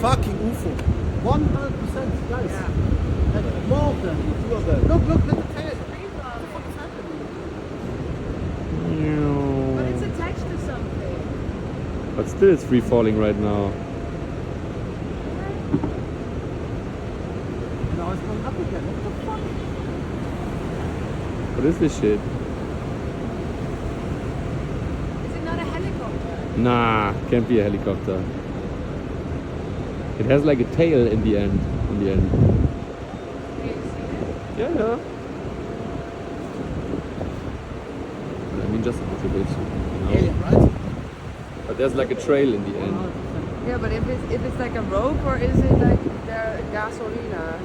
fucking UFO. 100%, guys. Yeah. More than the two of them. Look, look at the tail. What the fuck is happening? But it's attached to something. But still it's free falling right now. Now it's going up again. What the fuck? What is this shit? Is it not a helicopter? Nah, can't be a helicopter. It has like a tail in the end. Can you see it? Yeah, yeah. I mean, just a little bit. You know? Alien, right? But there's like a trail in the end. Yeah, but if it's like a rope or is it like the gasolina?